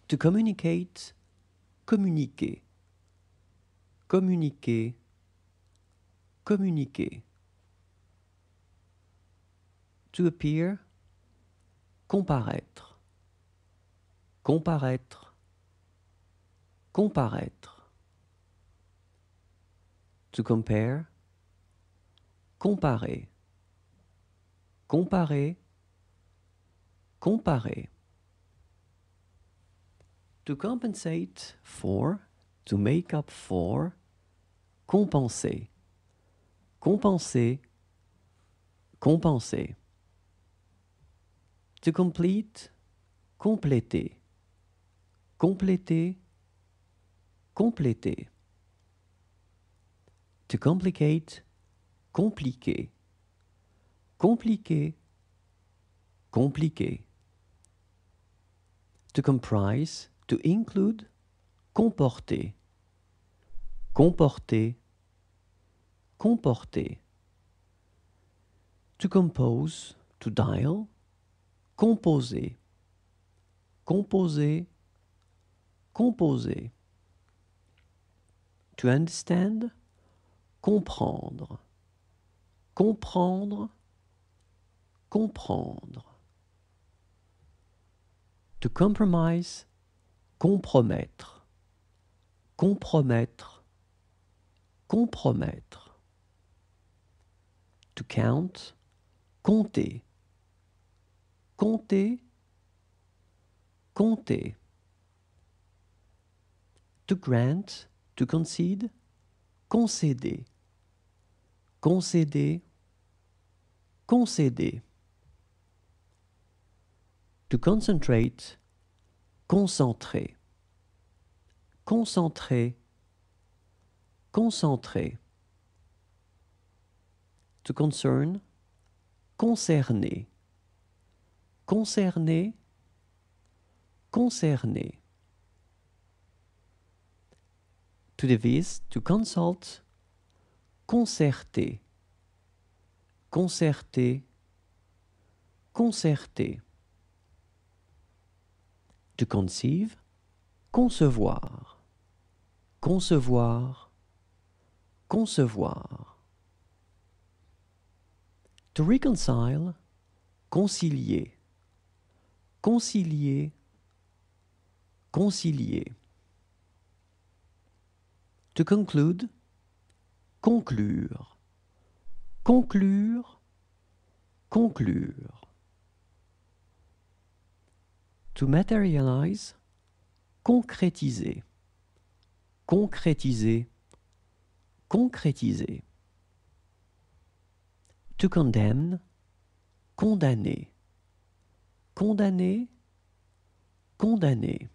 To communicate, communiquer. Communiquer, communiquer. To appear, comparaître. Comparaître, comparaître. To compare, comparer. Comparer, comparer. To compensate for, to make up for, compenser. Compenser, compenser. To complete, compléter. Compléter, compléter. To complicate, compliquer. Compliquer, compliquer. To comprise, to include, comporter. Comporter, comporter. To compose, to dial, composer. Composer, composer. To understand, comprendre. Comprendre, comprendre. To compromise, compromettre. Compromettre, compromettre. To count, compter. Compter, compter. To grant, to concede, concéder. Concéder, concéder. To concentrate, concentrer. Concentrer, concentrer. To concern, concerner. Concerner, concerner. To devise, to consult, concerter. Concerter, concerter. To conceive, concevoir. Concevoir, concevoir. To reconcile, concilier. Concilier, concilier. To conclude, conclure. Conclure, conclure. To materialize, concrétiser. Concrétiser, concrétiser. To condemn, condamner. Condamner, condamner.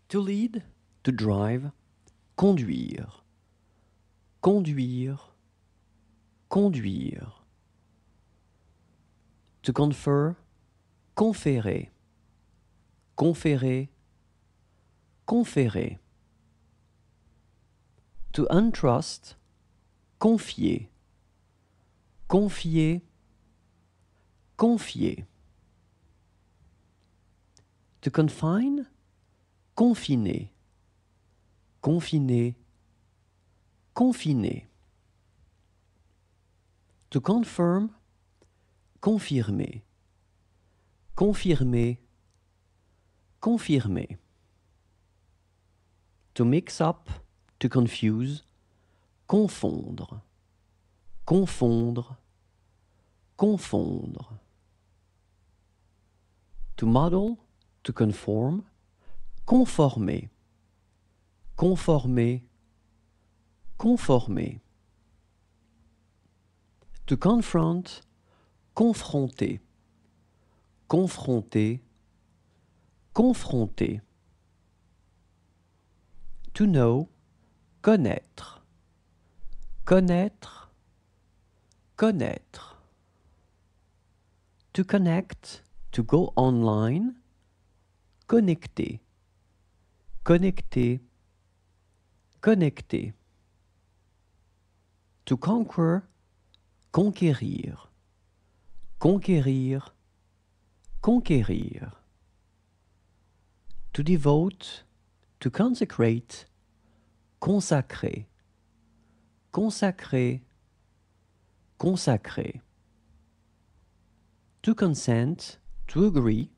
To lead, to drive, conduire. Conduire, conduire. To confer, conférer. Conférer, conférer. To untrust, confier. Confier, confier. To confine, confiner. Confiner, confiner. To confirm, confirmer. Confirmer, confirmer. To mix up, to confuse, confondre. Confondre, confondre. To model, to conform, conformer. Conformer, conformer. To confront, confronter. Confronter, confronter. To know, connaître. Connaître, connaître. To connect, to go online, connecter. Connecter, connecter. To conquer, conquérir. conquérir, conquérir. To devote, to consecrate, consacrer, consacrer, consacrer. To consent, to agree,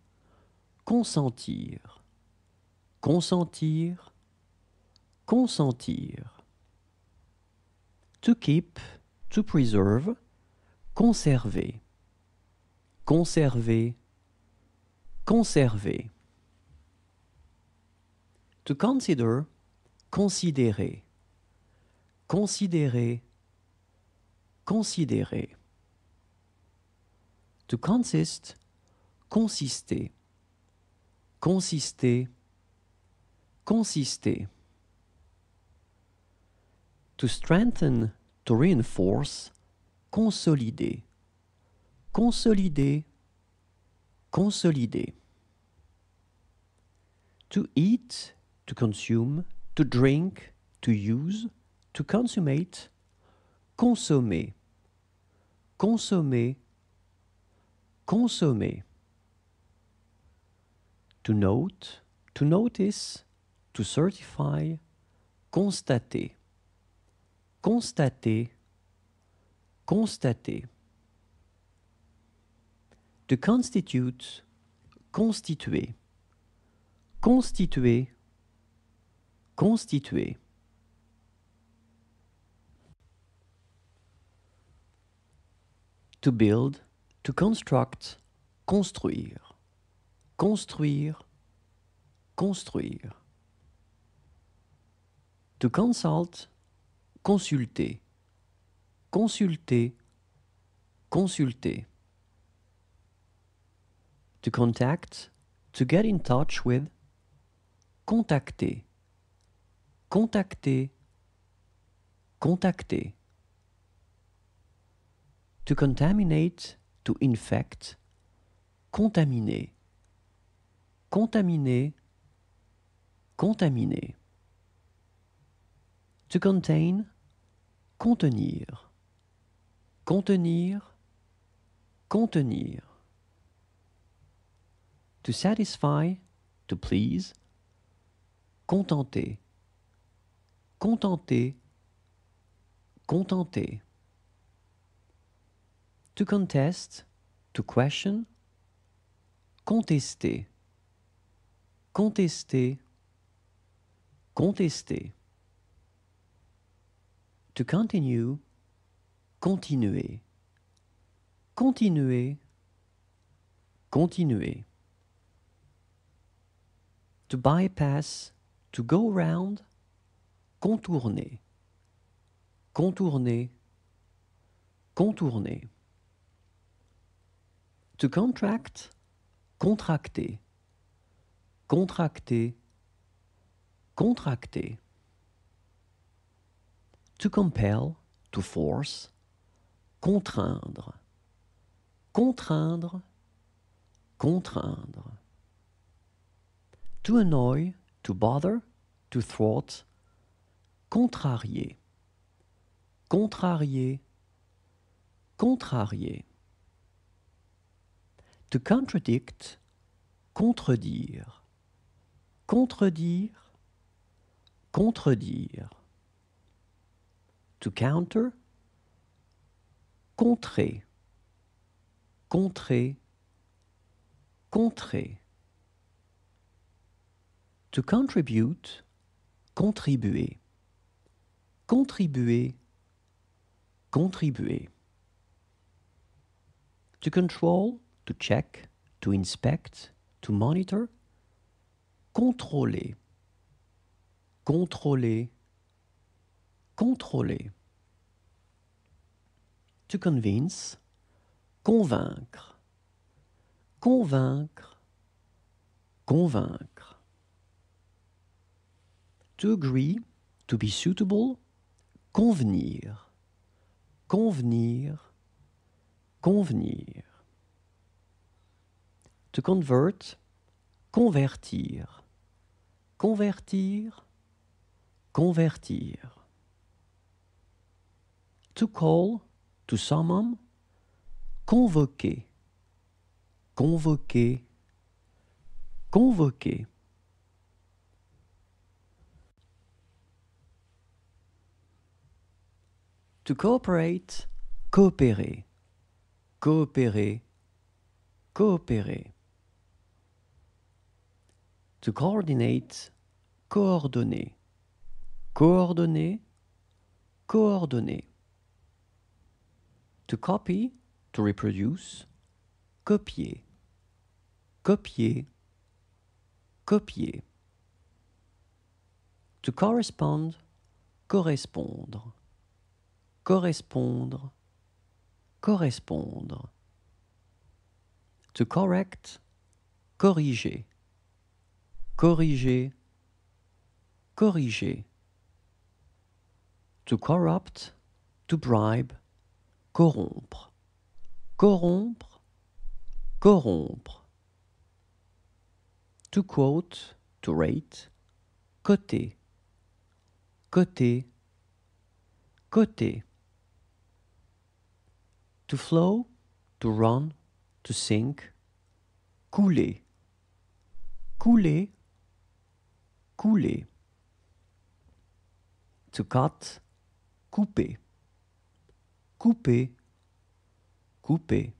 consentir, consentir, consentir. To keep, to preserve, conserver, conserver, conserver. To consider, considérer, considérer, considérer. To consist, consister, consister, consister. To strengthen, to reinforce, consolider, consolider, consolider. To eat, to consume, to drink, to use, to consummate, consommer, consommer, consommer. To note, to notice, to certify, constater, constater, constater. To constitute, constituer, constituer, constituer. To build, to construct, construire, construire, construire. To consult, consulter, consulter, consulter. To contact, to get in touch with, contacter, contacter, contacter. To contaminate, to infect, contaminer, contaminer, contaminer. To contain, contenir, contenir, contenir. To satisfy, to please, contenter, contenter, contenter. To contest, to question, contester, contester, contester. To continue, continuer, continuer, continuer. To bypass, to go round, contourner, contourner, contourner. To contract, contracter, contracter, contracter. To compel, to force, contraindre, contraindre, contraindre. To annoy, to bother, to thwart, contrarier, contrarier, contrarier. To contradict, contredire, contredire, contredire. To counter, contrer, contrer, contrer. To contribute, contribuer, contribuer, contribuer. To control, to check, to inspect, to monitor, contrôler, contrôler, contrôler. To convince, convaincre, convaincre, convaincre. To agree, to be suitable, convenir, convenir, convenir. To convert, convertir, convertir, convertir. To call, to summon, convoquer, convoquer, convoquer. To cooperate, coopérer, coopérer, coopérer. To coordinate, coordonner, coordonner, coordonner. To copy, to reproduce, copier, copier, copier. To correspond, correspondre, correspondre, correspondre. To correct, corriger, corriger, corriger. To corrupt, to bribe, corrompre, corrompre, corrompre. To quote, to rate, coter, coter, coter. To flow, to run, to sink, couler, couler, couler. To cut, couper, couper, couper.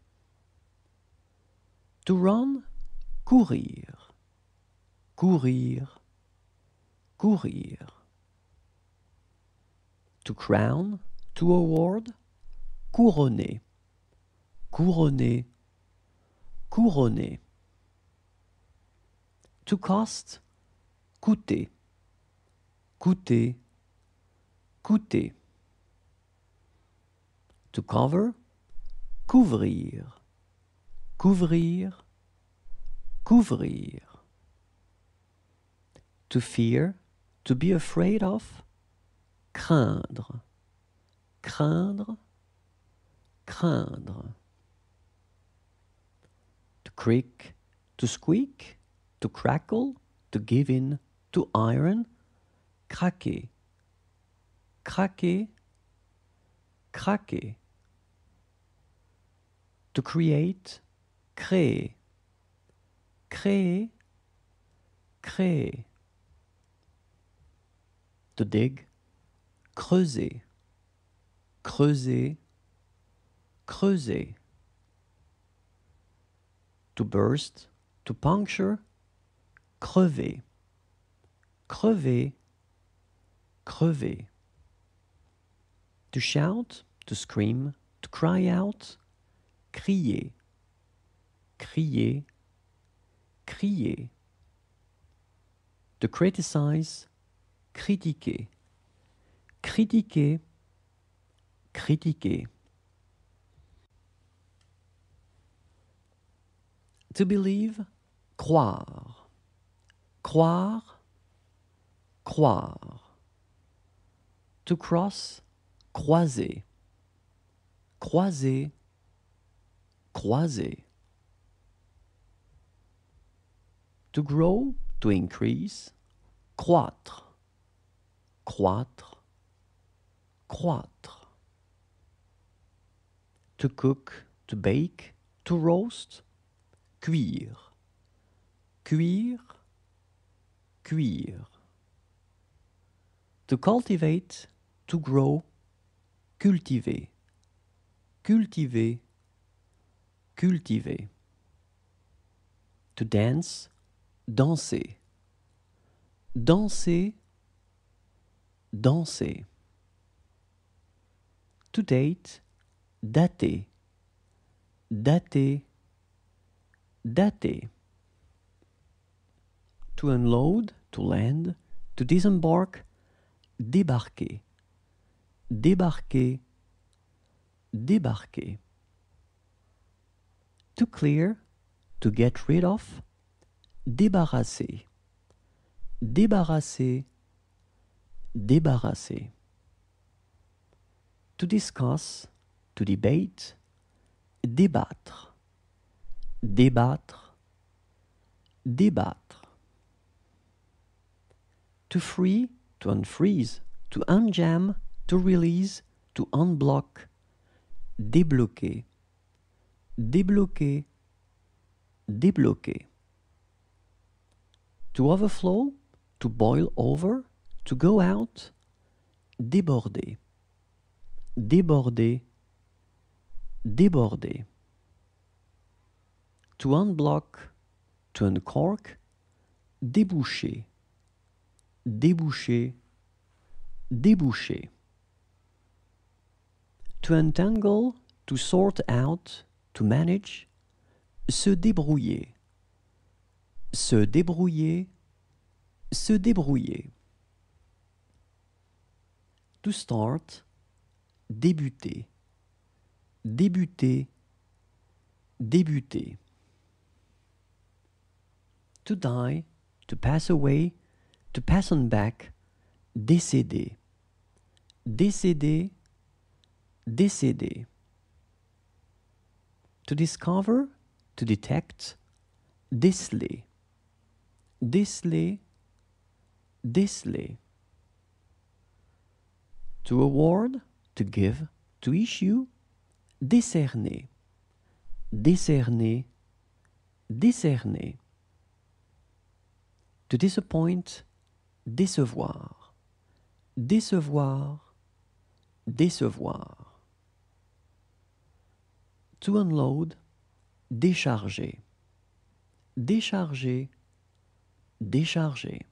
To run, courir, courir, courir. To crown, to award, couronner, couronner, couronner. To cost, coûter, coûter, coûter. To cover, couvrir, couvrir, couvrir. To fear, to be afraid of, craindre, craindre, craindre. To creak, to squeak, to crackle, to give in, to iron, craquer, craquer, craquer. To create, créer, créer, créer. To dig, creuser, creuser, creuser. To burst, to puncture, crever, crever, crever. To shout, to scream, to cry out, crier, crier, crier. To criticize, critiquer, critiquer, critiquer. To believe, croire, croire, croire. To cross, croiser, croiser, croiser. To grow, to increase, croître, croître, croître. To cook, to bake, to roast, cuire, cuire, cuire. To cultivate, to grow, cultiver, cultiver, cultiver. To dance, danser, danser, danser. To date, dater, dater, dater. To unload, to land, to disembark, débarquer, débarquer, débarquer. To clear, to get rid of, débarrasser, débarrasser, débarrasser. To discuss, to debate, débattre, débattre, débattre. To free, to unfreeze, to unjam, to release, to unblock, débloquer, débloquer, débloquer. To overflow, to boil over, to go out, déborder. Déborder, déborder. To unblock, to uncork, déboucher. Déboucher, déboucher. To untangle, to sort out, to manage, se débrouiller. Se débrouiller, se débrouiller. To start, débuter. Débuter, débuter. To die, to pass away, to pass on back, décéder. Décéder, décéder. To discover, to detect, déceler. Déceler, déceler. To award, to give, to issue, décerner. Décerner, décerner. To disappoint, décevoir. Décevoir, décevoir. To unload, décharger. Décharger, décharger.